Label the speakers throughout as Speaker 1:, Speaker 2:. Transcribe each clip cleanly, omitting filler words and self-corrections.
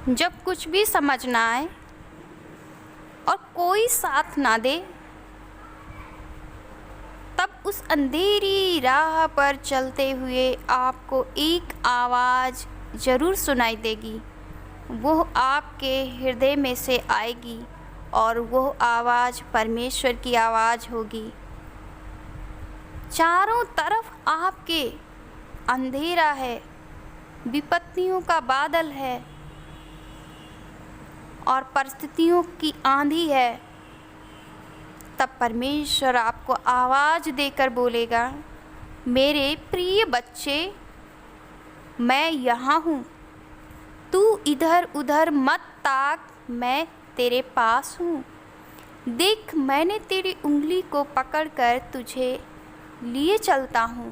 Speaker 1: जब कुछ भी समझ ना आए और कोई साथ ना दे, तब उस अंधेरी राह पर चलते हुए आपको एक आवाज़ ज़रूर सुनाई देगी। वो आपके हृदय में से आएगी और वो आवाज़ परमेश्वर की आवाज़ होगी। चारों तरफ आपके अंधेरा है, विपत्तियों का बादल है और परिस्थितियों की आंधी है, तब परमेश्वर आपको आवाज़ देकर बोलेगा, मेरे प्रिय बच्चे, मैं यहाँ हूँ, तू इधर उधर मत ताक, मैं तेरे पास हूँ। देख, मैंने तेरी उंगली को पकड़कर तुझे लिए चलता हूँ,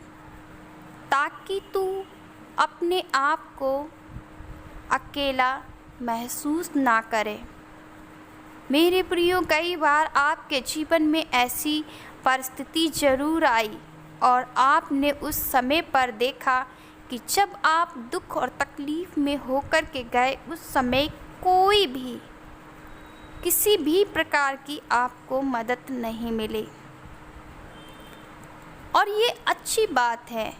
Speaker 1: ताकि तू अपने आप को अकेला महसूस ना करे। मेरे प्रियो, कई बार आपके जीवन में ऐसी परिस्थिति ज़रूर आई और आपने उस समय पर देखा कि जब आप दुख और तकलीफ़ में होकर के गए, उस समय कोई भी किसी भी प्रकार की आपको मदद नहीं मिली। और ये अच्छी बात है,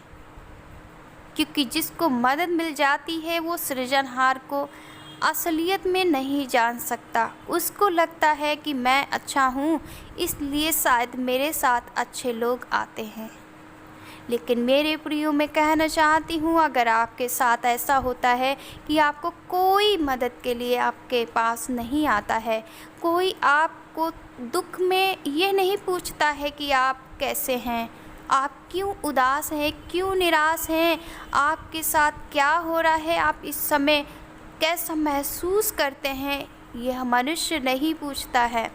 Speaker 1: क्योंकि जिसको मदद मिल जाती है वो सृजनहार को असलियत में नहीं जान सकता। उसको लगता है कि मैं अच्छा हूँ, इसलिए शायद मेरे साथ अच्छे लोग आते हैं। लेकिन मेरे प्रियो, मैं कहना चाहती हूँ, अगर आपके साथ ऐसा होता है कि आपको कोई मदद के लिए आपके पास नहीं आता है, कोई आपको दुख में ये नहीं पूछता है कि आप कैसे हैं, आप क्यों उदास हैं, क्यों निराश हैं, आपके साथ क्या हो रहा है, आप इस समय कैसा महसूस करते हैं, यह मनुष्य नहीं पूछता है,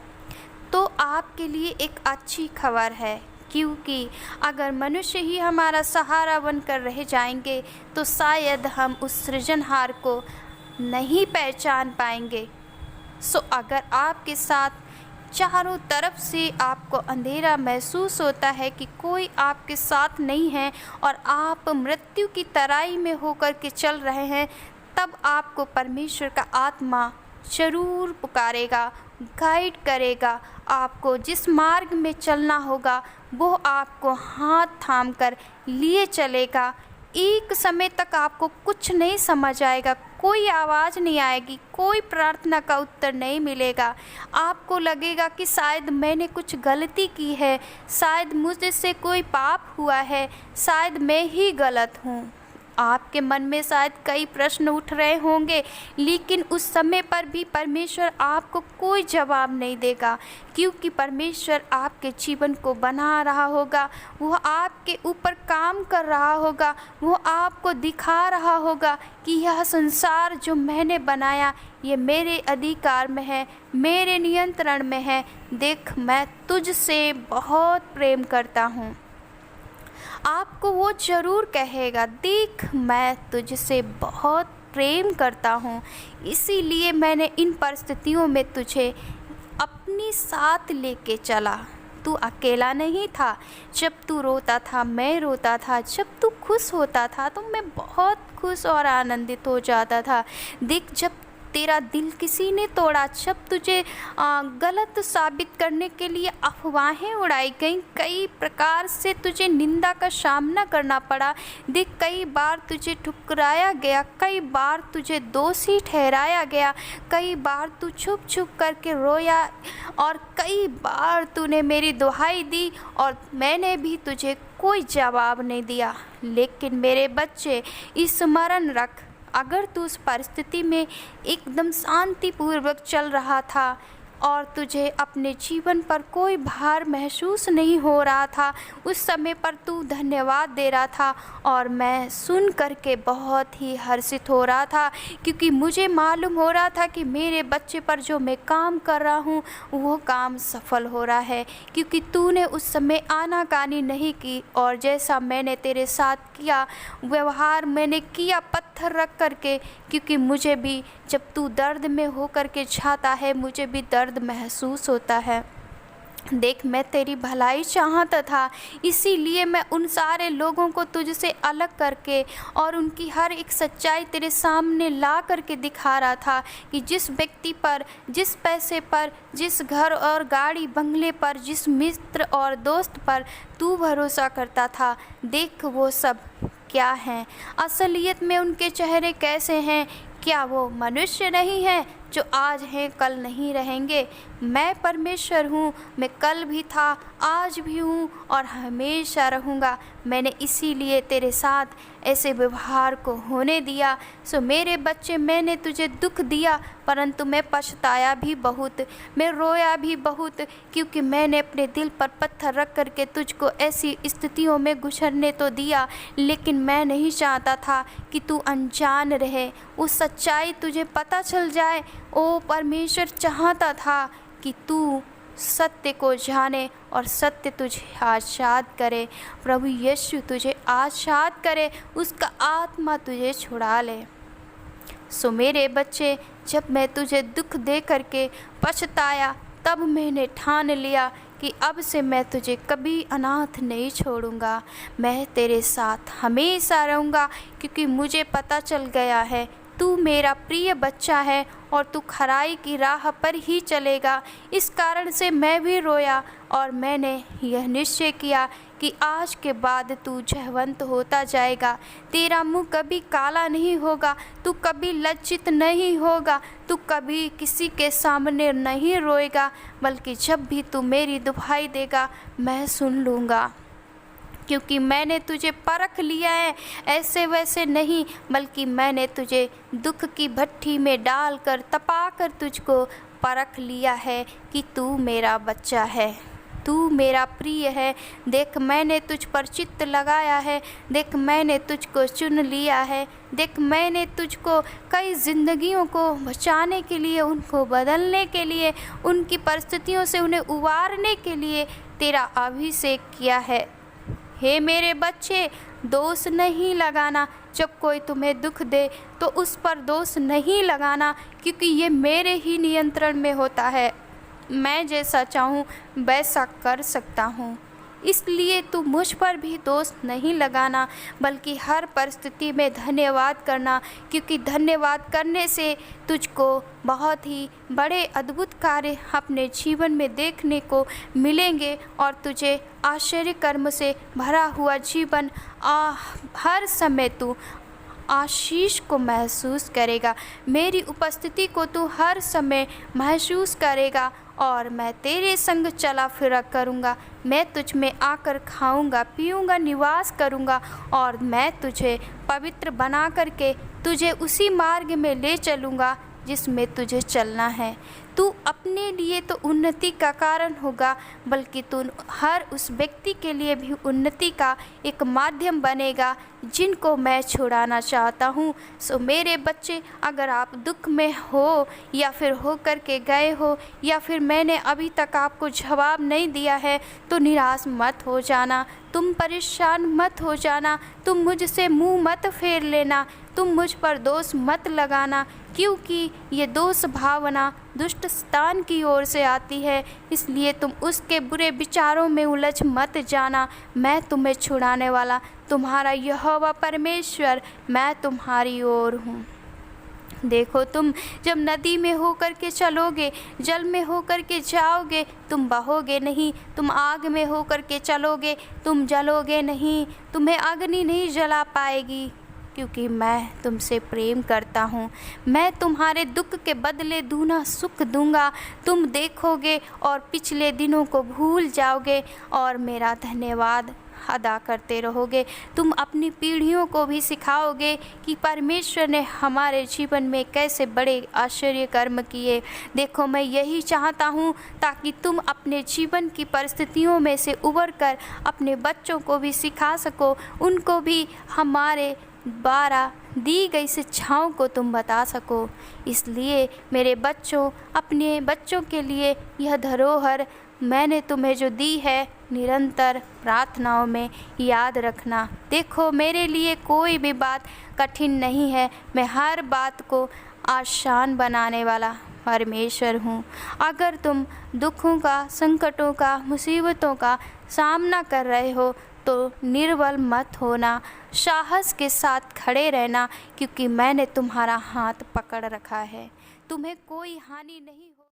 Speaker 1: तो आपके लिए एक अच्छी खबर है। क्योंकि अगर मनुष्य ही हमारा सहारा बनकर रह जाएंगे तो शायद हम उस सृजनहार को नहीं पहचान पाएंगे। अगर आपके साथ चारों तरफ से आपको अंधेरा महसूस होता है कि कोई आपके साथ नहीं है और आप मृत्यु की तराई में होकर के चल रहे हैं, तब आपको परमेश्वर का आत्मा ज़रूर पुकारेगा, गाइड करेगा। आपको जिस मार्ग में चलना होगा वो आपको हाथ थाम कर लिए चलेगा। एक समय तक आपको कुछ नहीं समझ आएगा, कोई आवाज़ नहीं आएगी, कोई प्रार्थना का उत्तर नहीं मिलेगा। आपको लगेगा कि शायद मैंने कुछ गलती की है, शायद मुझसे कोई पाप हुआ है, शायद मैं ही गलत हूँ। आपके मन में शायद कई प्रश्न उठ रहे होंगे, लेकिन उस समय पर भी परमेश्वर आपको कोई जवाब नहीं देगा, क्योंकि परमेश्वर आपके जीवन को बना रहा होगा, वो आपके ऊपर काम कर रहा होगा, वो आपको दिखा रहा होगा कि यह संसार जो मैंने बनाया ये मेरे अधिकार में है, मेरे नियंत्रण में है। देख, मैं तुझसे बहुत प्रेम करता हूँ। आपको वो ज़रूर कहेगा, देख, मैं तुझसे बहुत प्रेम करता हूँ, इसीलिए मैंने इन परिस्थितियों में तुझे अपनी साथ लेके चला। तू अकेला नहीं था। जब तू रोता था मैं रोता था, जब तू खुश होता था तो मैं बहुत खुश और आनंदित हो जाता था। देख, जब तेरा दिल किसी ने तोड़ा, जब तुझे गलत साबित करने के लिए अफवाहें उड़ाई गई, कई प्रकार से तुझे निंदा का सामना करना पड़ा। देख, कई बार तुझे ठुकराया गया, कई बार तुझे दोषी ठहराया गया, कई बार तू छुप छुप करके रोया और कई बार तूने मेरी दुहाई दी और मैंने भी तुझे कोई जवाब नहीं दिया। लेकिन मेरे बच्चे, स्मरण रख, अगर तू उस परिस्थिति में एकदम शांतिपूर्वक चल रहा था और तुझे अपने जीवन पर कोई भार महसूस नहीं हो रहा था, उस समय पर तू धन्यवाद दे रहा था और मैं सुन करके बहुत ही हर्षित हो रहा था, क्योंकि मुझे मालूम हो रहा था कि मेरे बच्चे पर जो मैं काम कर रहा हूँ वो काम सफल हो रहा है, क्योंकि तूने उस समय आनाकानी नहीं की और जैसा मैंने तेरे साथ किया व्यवहार मैंने किया पत्थर रख करके, क्योंकि मुझे भी जब तू दर्द में हो कर के जाता है मुझे भी दर्द महसूस होता है। देख, मैं तेरी भलाई चाहता था, इसीलिए मैं उन सारे लोगों को तुझसे अलग करके और उनकी हर एक सच्चाई तेरे सामने ला करके दिखा रहा था कि जिस व्यक्ति पर, जिस पैसे पर, जिस घर और गाड़ी बंगले पर, जिस मित्र और दोस्त पर तू भरोसा करता था, देख वो सब क्या हैं। असलियत में उनके चेहरे कैसे हैं। क्या वो मनुष्य नहीं हैं जो आज हैं कल नहीं रहेंगे। मैं परमेश्वर हूँ, मैं कल भी था, आज भी हूँ और हमेशा रहूँगा। मैंने इसीलिए तेरे साथ ऐसे व्यवहार को होने दिया। सो मेरे बच्चे, मैंने तुझे दुख दिया, परंतु मैं पछताया भी बहुत, मैं रोया भी बहुत, क्योंकि मैंने अपने दिल पर पत्थर रख करके तुझको ऐसी स्थितियों में गुजरने तो दिया, लेकिन मैं नहीं चाहता था कि तू अनजान रहे, वो सच्चाई तुझे पता चल जाए। ओ परमेश्वर चाहता था कि तू सत्य को जाने और सत्य तुझे आज़ाद करे। प्रभु यीशु तुझे आज़ाद करे, उसका आत्मा तुझे छुड़ा ले। सो मेरे बच्चे, जब मैं तुझे दुख दे करके पछताया, तब मैंने ठान लिया कि अब से मैं तुझे कभी अनाथ नहीं छोड़ूंगा। मैं तेरे साथ हमेशा रहूँगा, क्योंकि मुझे पता चल गया है तू मेरा प्रिय बच्चा है और तू खराई की राह पर ही चलेगा। इस कारण से मैं भी रोया और मैंने यह निश्चय किया कि आज के बाद तू जयवंत होता जाएगा। तेरा मुंह कभी काला नहीं होगा, तू कभी लज्जित नहीं होगा, तू कभी किसी के सामने नहीं रोएगा, बल्कि जब भी तू मेरी दुहाई देगा मैं सुन लूँगा। क्योंकि मैंने तुझे परख लिया है, ऐसे वैसे नहीं, बल्कि मैंने तुझे दुख की भट्ठी में डालकर तपाकर तुझको परख लिया है कि तू मेरा बच्चा है, तू मेरा प्रिय है। देख, मैंने तुझ पर चित्त लगाया है, देख मैंने तुझको चुन लिया है, देख मैंने तुझको कई ज़िंदगियों को बचाने के लिए, उनको बदलने के लिए, उनकी परिस्थितियों से उन्हें उबारने के लिए तेरा अभिषेक किया है। हे मेरे बच्चे, दोष नहीं लगाना। जब कोई तुम्हें दुख दे तो उस पर दोष नहीं लगाना, क्योंकि ये मेरे ही नियंत्रण में होता है। मैं जैसा चाहूँ वैसा कर सकता हूँ, इसलिए तू मुझ पर भी दोष नहीं लगाना, बल्कि हर परिस्थिति में धन्यवाद करना, क्योंकि धन्यवाद करने से तुझको बहुत ही बड़े अद्भुत कार्य अपने जीवन में देखने को मिलेंगे और तुझे आश्चर्य कर्म से भरा हुआ जीवन हर समय तू आशीष को महसूस करेगा। मेरी उपस्थिति को तू हर समय महसूस करेगा और मैं तेरे संग चला फिरा करूँगा। मैं तुझ में आकर खाऊंगा, पीऊँगा, निवास करूँगा और मैं तुझे पवित्र बना करके तुझे उसी मार्ग में ले चलूँगा जिसमें तुझे चलना है। तू अपने लिए तो उन्नति का कारण होगा, बल्कि तू हर उस व्यक्ति के लिए भी उन्नति का एक माध्यम बनेगा जिनको मैं छुड़ाना चाहता हूँ। सो मेरे बच्चे, अगर आप दुख में हो या फिर हो कर के गए हो या फिर मैंने अभी तक आपको जवाब नहीं दिया है, तो निराश मत हो जाना, तुम परेशान मत हो जाना, तुम मुझसे मुंह मत फेर लेना, तुम मुझ पर दोष मत लगाना, क्योंकि ये दोष भावना दुष्ट शैतान की ओर से आती है। इसलिए तुम उसके बुरे विचारों में उलझ मत जाना। मैं तुम्हें छुड़ाने वाला तुम्हारा यहोवा परमेश्वर, मैं तुम्हारी ओर हूँ। देखो, तुम जब नदी में होकर के चलोगे, जल में होकर के जाओगे, तुम बहोगे नहीं। तुम आग में होकर के चलोगे, तुम जलोगे नहीं, तुम्हें अग्नि नहीं जला पाएगी, क्योंकि मैं तुमसे प्रेम करता हूँ। मैं तुम्हारे दुख के बदले दूना सुख दूंगा। तुम देखोगे और पिछले दिनों को भूल जाओगे और मेरा धन्यवाद अदा करते रहोगे। तुम अपनी पीढ़ियों को भी सिखाओगे कि परमेश्वर ने हमारे जीवन में कैसे बड़े आश्चर्य कर्म किए। देखो, मैं यही चाहता हूँ ताकि तुम अपने जीवन की परिस्थितियों में से उबर कर अपने बच्चों को भी सिखा सको, उनको भी हमारे द्वारा दी गई शिक्षाओं को तुम बता सको। इसलिए मेरे बच्चों, अपने बच्चों के लिए यह धरोहर मैंने तुम्हें जो दी है, निरंतर प्रार्थनाओं में याद रखना। देखो, मेरे लिए कोई भी बात कठिन नहीं है, मैं हर बात को आसान बनाने वाला परमेश्वर हूँ। अगर तुम दुखों का, संकटों का, मुसीबतों का सामना कर रहे हो तो निर्बल मत होना, साहस के साथ खड़े रहना, क्योंकि मैंने तुम्हारा हाथ पकड़ रखा है। तुम्हें कोई हानि नहीं हो